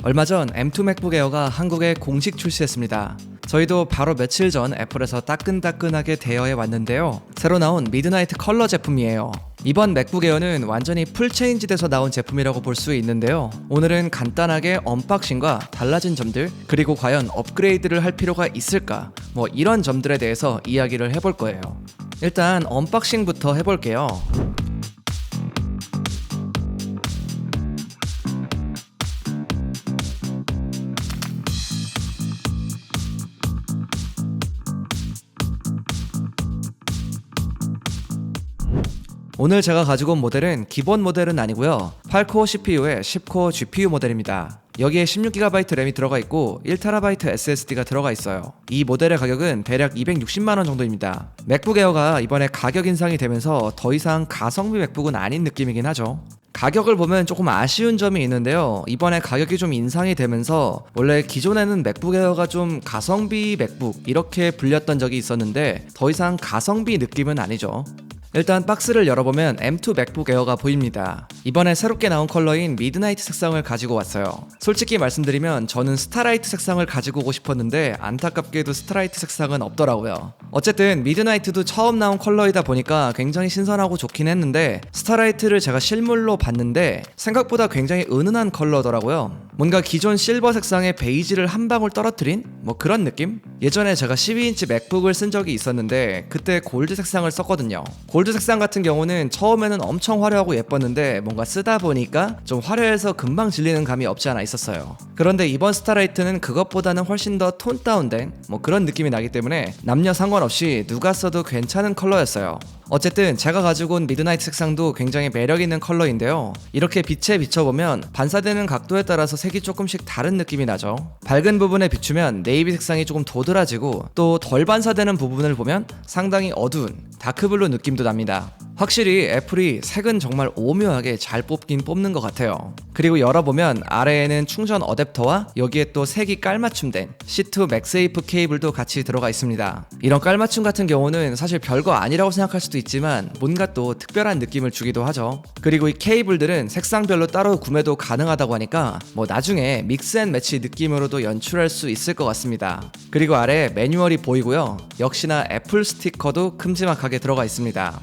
얼마 전 M2 맥북 에어가 한국에 공식 출시했습니다. 저희도 바로 며칠 전 애플에서 따끈따끈하게 대여해 왔는데요. 새로 나온 미드나이트 컬러 제품이에요. 이번 맥북 에어는 완전히 풀체인지 돼서 나온 제품이라고 볼 수 있는데요. 오늘은 간단하게 언박싱과 달라진 점들, 그리고 과연 업그레이드를 할 필요가 있을까, 이런 점들에 대해서 이야기를 해볼 거예요. 일단 언박싱부터 해볼게요. 오늘 제가 가지고 온 모델은 기본 모델은 아니고요. 8코어 CPU에 10코어 GPU 모델입니다. 여기에 16GB 램이 들어가 있고 1TB SSD가 들어가 있어요. 이 모델의 가격은 대략 260만원 정도입니다. 맥북 에어가 이번에 가격 인상이 되면서 더 이상 가성비 맥북은 아닌 느낌이긴 하죠. 가격을 보면 조금 아쉬운 점이 있는데요. 이번에 가격이 좀 인상이 되면서 원래 기존에는 맥북 에어가 좀 가성비 맥북 이렇게 불렸던 적이 있었는데 더 이상 가성비 느낌은 아니죠. 일단 박스를 열어보면 M2 맥북 에어가 보입니다. 이번에 새롭게 나온 컬러인 미드나이트 색상을 가지고 왔어요. 솔직히 말씀드리면 저는 스타라이트 색상을 가지고 오고 싶었는데 안타깝게도 스타라이트 색상은 없더라고요. 어쨌든 미드나이트도 처음 나온 컬러이다 보니까 굉장히 신선하고 좋긴 했는데 스타라이트를 제가 실물로 봤는데 생각보다 굉장히 은은한 컬러더라고요. 뭔가 기존 실버 색상에 베이지를 한 방울 떨어뜨린? 그런 느낌? 예전에 제가 12인치 맥북을 쓴 적이 있었는데 그때 골드 색상을 썼거든요. 골드 색상 같은 경우는 처음에는 엄청 화려하고 예뻤는데 뭔가 쓰다 보니까 좀 화려해서 금방 질리는 감이 없지 않아 있었어요. 그런데 이번 스타라이트는 그것보다는 훨씬 더 톤 다운된 그런 느낌이 나기 때문에 남녀 상관없이 누가 써도 괜찮은 컬러였어요. 어쨌든 제가 가지고 온 미드나이트 색상도 굉장히 매력있는 컬러인데요. 이렇게 빛에 비춰보면 반사되는 각도에 따라서 색이 조금씩 다른 느낌이 나죠. 밝은 부분에 비추면 네이비 색상이 조금 도드라지고 또 덜 반사되는 부분을 보면 상당히 어두운 다크블루 느낌도 납니다. 확실히 애플이 색은 정말 오묘하게 잘 뽑긴 뽑는 것 같아요. 그리고 열어보면 아래에는 충전 어댑터와 여기에 또 색이 깔맞춤된 C2 맥세이프 케이블도 같이 들어가 있습니다. 이런 깔맞춤 같은 경우는 사실 별거 아니라고 생각할 수도 있지만 뭔가 또 특별한 느낌을 주기도 하죠. 그리고 이 케이블들은 색상별로 따로 구매도 가능하다고 하니까 나중에 믹스앤매치 느낌으로도 연출할 수 있을 것 같습니다. 그리고 아래 매뉴얼이 보이고요. 역시나 애플 스티커도 큼지막하게 들어가 있습니다.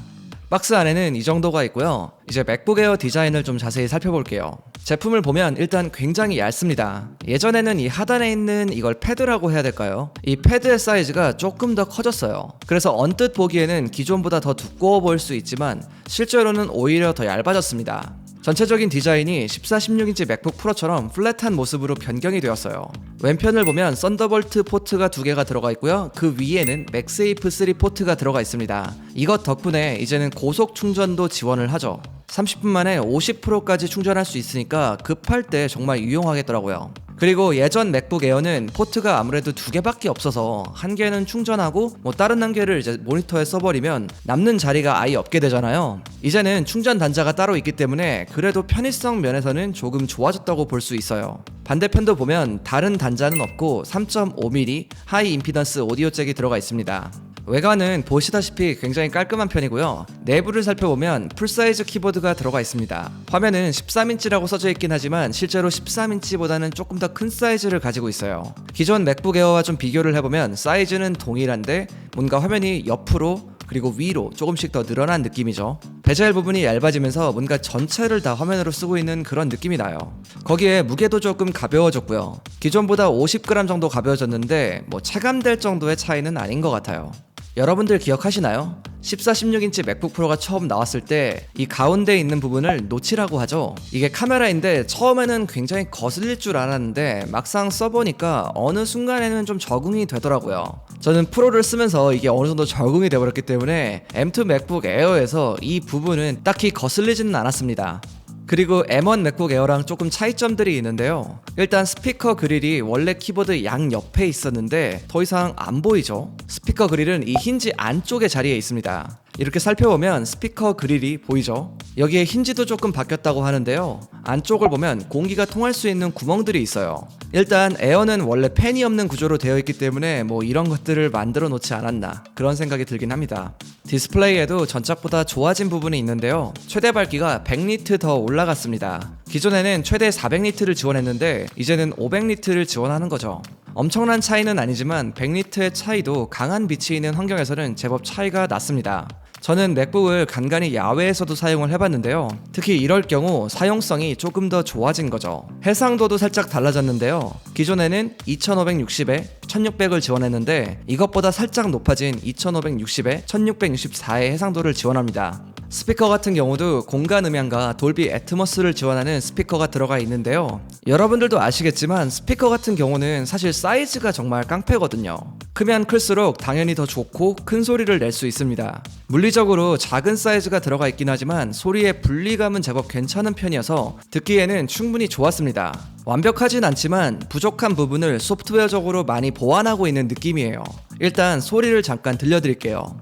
박스 안에는 이 정도가 있고요. 이제 맥북 에어 디자인을 좀 자세히 살펴볼게요. 제품을 보면 일단 굉장히 얇습니다. 예전에는 이 하단에 있는 이걸 패드라고 해야 될까요? 이 패드의 사이즈가 조금 더 커졌어요. 그래서 언뜻 보기에는 기존보다 더 두꺼워 보일 수 있지만 실제로는 오히려 더 얇아졌습니다. 전체적인 디자인이 14, 16인치 맥북 프로처럼 플랫한 모습으로 변경이 되었어요. 왼편을 보면 썬더볼트 포트가 2개가 들어가 있고요. 그 위에는 맥세이프 3 포트가 들어가 있습니다. 이것 덕분에 이제는 고속 충전도 지원을 하죠. 30분 만에 50%까지 충전할 수 있으니까 급할 때 정말 유용하겠더라고요. 그리고 예전 맥북 에어는 포트가 아무래도 2개밖에 없어서 한 개는 충전하고 다른 한 개를 이제 모니터에 써버리면 남는 자리가 아예 없게 되잖아요. 이제는 충전 단자가 따로 있기 때문에 그래도 편의성 면에서는 조금 좋아졌다고 볼 수 있어요. 반대편도 보면 다른 단자는 없고 3.5mm 하이 임피던스 오디오 잭이 들어가 있습니다. 외관은 보시다시피 굉장히 깔끔한 편이고요. 내부를 살펴보면 풀사이즈 키보드가 들어가 있습니다. 화면은 13인치라고 써져 있긴 하지만 실제로 13인치보다는 조금 더 큰 사이즈를 가지고 있어요. 기존 맥북 에어와 좀 비교를 해보면 사이즈는 동일한데 뭔가 화면이 옆으로 그리고 위로 조금씩 더 늘어난 느낌이죠. 베젤 부분이 얇아지면서 뭔가 전체를 다 화면으로 쓰고 있는 그런 느낌이 나요. 거기에 무게도 조금 가벼워졌고요. 기존보다 50g 정도 가벼워졌는데 체감될 정도의 차이는 아닌 것 같아요. 여러분들 기억하시나요? 14, 16인치 맥북 프로가 처음 나왔을 때 이 가운데 있는 부분을 노치라고 하죠. 이게 카메라인데 처음에는 굉장히 거슬릴 줄 알았는데 막상 써보니까 어느 순간에는 좀 적응이 되더라고요. 저는 프로를 쓰면서 이게 어느 정도 적응이 돼버렸기 때문에 M2 맥북 에어에서 이 부분은 딱히 거슬리지는 않았습니다. 그리고 M1 맥북 에어랑 조금 차이점들이 있는데요. 일단 스피커 그릴이 원래 키보드 양 옆에 있었는데 더 이상 안 보이죠. 스피커 그릴은 이 힌지 안쪽에 자리에 있습니다. 이렇게 살펴보면 스피커 그릴이 보이죠. 여기에 힌지도 조금 바뀌었다고 하는데요. 안쪽을 보면 공기가 통할 수 있는 구멍들이 있어요. 일단 에어는 원래 팬이 없는 구조로 되어 있기 때문에 이런 것들을 만들어 놓지 않았나 그런 생각이 들긴 합니다. 디스플레이에도 전작보다 좋아진 부분이 있는데요. 최대 밝기가 100니트 더 올라갔습니다. 기존에는 최대 400니트를 지원했는데 이제는 500니트를 지원하는 거죠. 엄청난 차이는 아니지만 100니트의 차이도 강한 빛이 있는 환경에서는 제법 차이가 났습니다. 저는 맥북을 간간히 야외에서도 사용을 해봤는데요. 특히 이럴 경우 사용성이 조금 더 좋아진 거죠. 해상도도 살짝 달라졌는데요. 기존에는 2560에 1600을 지원했는데 이것보다 살짝 높아진 2560에 1664의 해상도를 지원합니다. 스피커 같은 경우도 공간 음향과 돌비 애트모스를 지원하는 스피커가 들어가 있는데요. 여러분들도 아시겠지만 스피커 같은 경우는 사실 사이즈가 정말 깡패거든요. 크면 클수록 당연히 더 좋고 큰 소리를 낼 수 있습니다. 물리적으로 작은 사이즈가 들어가 있긴 하지만 소리의 분리감은 제법 괜찮은 편이어서 듣기에는 충분히 좋았습니다. 완벽하진 않지만 부족한 부분을 소프트웨어적으로 많이 보완하고 있는 느낌이에요. 일단 소리를 잠깐 들려드릴게요.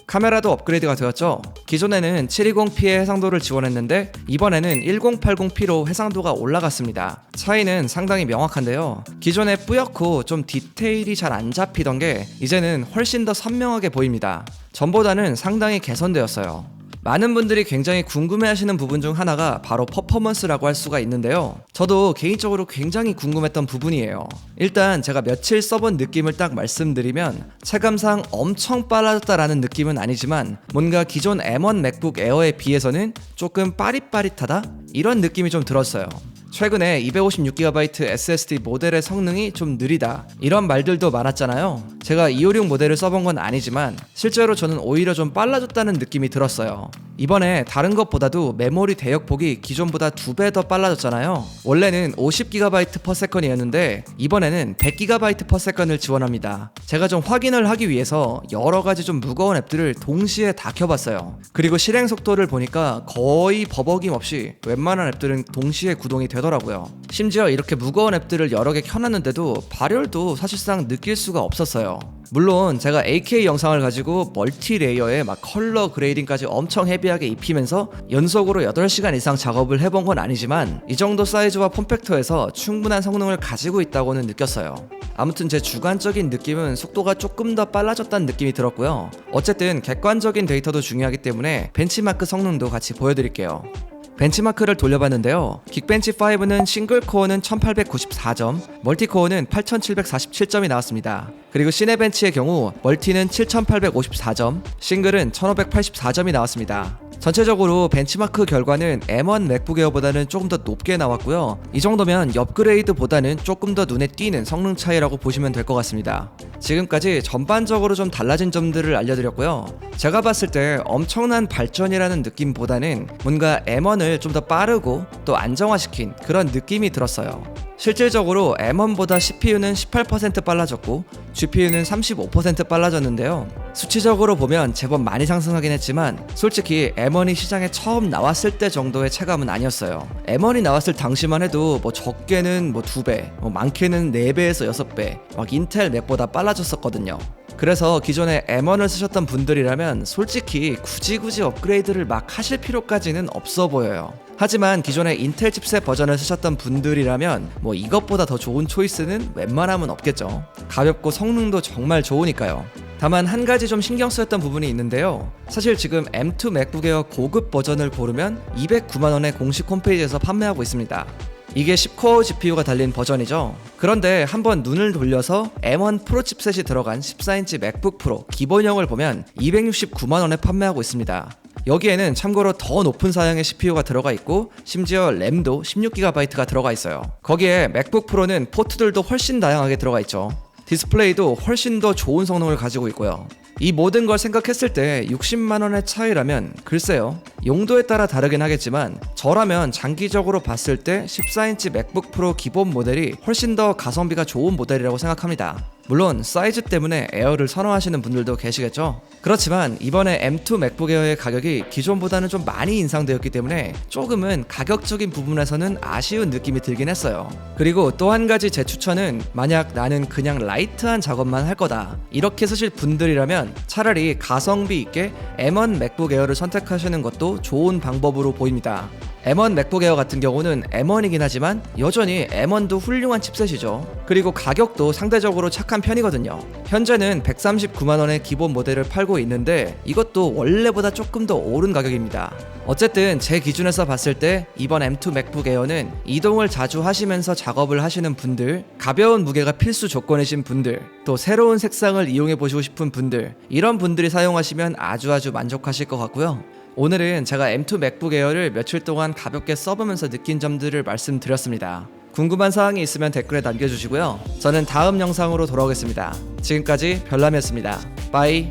카메라도 업그레이드가 되었죠. 기존에는 720p의 해상도를 지원했는데 이번에는 1080p로 해상도가 올라갔습니다. 차이는 상당히 명확한데요. 기존에 뿌옇고 좀 디테일이 잘 안 잡히던 게 이제는 훨씬 더 선명하게 보입니다. 전보다는 상당히 개선되었어요. 많은 분들이 굉장히 궁금해하시는 부분 중 하나가 바로 퍼포먼스라고 할 수가 있는데요. 저도 개인적으로 굉장히 궁금했던 부분이에요. 일단 제가 며칠 써본 느낌을 딱 말씀드리면 체감상 엄청 빨라졌다라는 느낌은 아니지만 뭔가 기존 M1 맥북 에어에 비해서는 조금 빠릿빠릿하다? 이런 느낌이 좀 들었어요. 최근에 256GB SSD 모델의 성능이 좀 느리다 이런 말들도 많았잖아요. 제가 256 모델을 써본 건 아니지만 실제로 저는 오히려 좀 빨라졌다는 느낌이 들었어요. 이번에 다른 것보다도 메모리 대역폭이 기존보다 2배 더 빨라졌잖아요. 원래는 50GB/s이었는데 이번에는 100GB/s을 지원합니다. 제가 좀 확인을 하기 위해서 여러가지 좀 무거운 앱들을 동시에 다 켜봤어요. 그리고 실행 속도를 보니까 거의 버벅임 없이 웬만한 앱들은 동시에 구동이 되더라고요. 심지어 이렇게 무거운 앱들을 여러 개 켜놨는데도 발열도 사실상 느낄 수가 없었어요. 물론 제가 AK 영상을 가지고 멀티 레이어에 막 컬러 그레이딩까지 엄청 헤비하게 입히면서 연속으로 8시간 이상 작업을 해본 건 아니지만 이 정도 사이즈와 폼팩터에서 충분한 성능을 가지고 있다고는 느꼈어요. 아무튼 제 주관적인 느낌은 속도가 조금 더 빨라졌다는 느낌이 들었고요. 어쨌든 객관적인 데이터도 중요하기 때문에 벤치마크 성능도 같이 보여드릴게요. 벤치마크를 돌려봤는데요. 긱벤치5는 싱글코어는 1894점, 멀티코어는 8747점이 나왔습니다. 그리고 시네벤치의 경우 멀티는 7854점, 싱글은 1584점이 나왔습니다. 전체적으로 벤치마크 결과는 M1 맥북 에어보다는 조금 더 높게 나왔고요. 이 정도면 업그레이드보다는 조금 더 눈에 띄는 성능 차이라고 보시면 될 것 같습니다. 지금까지 전반적으로 좀 달라진 점들을 알려드렸고요. 제가 봤을 때 엄청난 발전이라는 느낌보다는 뭔가 M1을 좀 더 빠르고 또 안정화시킨 그런 느낌이 들었어요. 실질적으로 M1보다 CPU는 18% 빨라졌고 GPU는 35% 빨라졌는데요. 수치적으로 보면 제법 많이 상승하긴 했지만 솔직히 M1이 시장에 처음 나왔을 때 정도의 체감은 아니었어요. M1이 나왔을 당시만 해도 뭐 적게는 뭐 2배, 뭐 많게는 4배에서 6배 막 인텔 맥보다 빨라졌었거든요. 그래서 기존에 M1을 쓰셨던 분들이라면 솔직히 굳이 업그레이드를 막 하실 필요까지는 없어 보여요. 하지만 기존에 인텔 칩셋 버전을 쓰셨던 분들이라면 뭐 이것보다 더 좋은 초이스는 웬만하면 없겠죠. 가볍고 성능도 정말 좋으니까요. 다만 한 가지 좀 신경 쓰였던 부분이 있는데요. 사실 지금 M2 맥북 에어 고급 버전을 고르면 209만원에 공식 홈페이지에서 판매하고 있습니다. 이게 10코어 GPU가 달린 버전이죠. 그런데 한번 눈을 돌려서 M1 프로 칩셋이 들어간 14인치 맥북 프로 기본형을 보면 269만원에 판매하고 있습니다. 여기에는 참고로 더 높은 사양의 CPU가 들어가 있고 심지어 램도 16GB가 들어가 있어요. 거기에 맥북 프로는 포트들도 훨씬 다양하게 들어가 있죠. 디스플레이도 훨씬 더 좋은 성능을 가지고 있고요. 이 모든 걸 생각했을 때 60만원의 차이라면 글쎄요, 용도에 따라 다르긴 하겠지만 저라면 장기적으로 봤을 때 14인치 맥북 프로 기본 모델이 훨씬 더 가성비가 좋은 모델이라고 생각합니다. 물론 사이즈 때문에 에어를 선호하시는 분들도 계시겠죠. 그렇지만 이번에 M2 맥북 에어의 가격이 기존보다는 좀 많이 인상되었기 때문에 조금은 가격적인 부분에서는 아쉬운 느낌이 들긴 했어요. 그리고 또 한 가지 제 추천은, 만약 나는 그냥 라이트한 작업만 할 거다 이렇게 쓰실 분들이라면 차라리 가성비 있게 M1 맥북 에어를 선택하시는 것도 좋은 방법으로 보입니다. M1 맥북 에어 같은 경우는 M1이긴 하지만 여전히 M1도 훌륭한 칩셋이죠. 그리고 가격도 상대적으로 착한 편이거든요. 현재는 139만원의 기본 모델을 팔고 있는데 이것도 원래보다 조금 더 오른 가격입니다. 어쨌든 제 기준에서 봤을 때 이번 M2 맥북 에어는 이동을 자주 하시면서 작업을 하시는 분들, 가벼운 무게가 필수 조건이신 분들, 또 새로운 색상을 이용해 보시고 싶은 분들, 이런 분들이 사용하시면 아주 만족하실 것 같고요. 오늘은 제가 M2 맥북 에어를 며칠 동안 가볍게 써보면서 느낀 점들을 말씀드렸습니다. 궁금한 사항이 있으면 댓글에 남겨주시고요. 저는 다음 영상으로 돌아오겠습니다. 지금까지 별남이었습니다. 빠이.